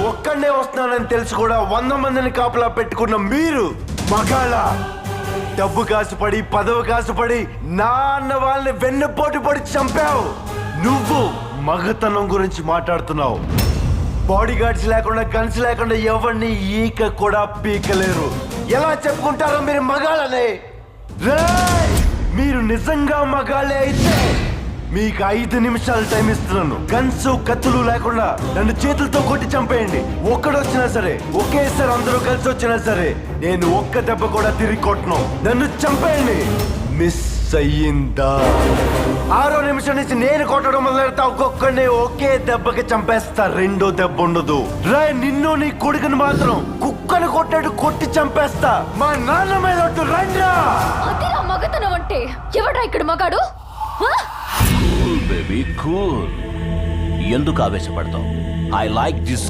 ఒక్కడే వస్తున్నానని తెలిసి కూడా 100 మందిని కాపలా పెట్టుకున్న మీరు మగాళ్ళ డబ్బు కాసుపడి పదవి కాసుపడి నా అన్న వాళ్ళని వెన్నుపోటు పడి చంపావు. నువ్వు మగతనం గురించి మాట్లాడుతున్నావు. బాడీ గార్డ్స్ లేకుండా గన్స్ లేకుండా ఎవరిని ఈక కూడా పీకలేరు. ఎలా చెప్పుకుంటారో మీరు మగాళ్ళనే? మీరు నిజంగా మగాళ్ళే అయితే మీకు 5 నిమిషాలు టైం ఇస్తున్నాను. గన్స్ కత్తులు లేకుండా నన్ను చేతులతో కొట్టి చంపేయండి. ఒక్కడొచ్చినా సరే, ఒకేసారి అందరూ కలిసి వచ్చినా సరే నేను ఒక్క దెబ్బ కూడా తిరిగి కొట్టను. నన్ను చంపేయండి. మిస్ అయ్యిందా? 6వ నిమిషం నుంచి నేను కొట్టడం మొదలెడతా. ఒక్కొక్కడిని ఒకే దెబ్బకి చంపేస్తా. రెండో దెబ్బ ఉండదు. నిన్ను నీ కొడుకుని మాత్రం కుక్కను కొట్టాడు కొట్టి చంపేస్తా. మా నాన్న మీద ఒట్టు. రండ్రా. అదిరా మగతనం అంటే. ఎవడా ఇక్కడ మగాడు? Cool baby cool. ఎందుకు ఆవేశపడతావు? I like this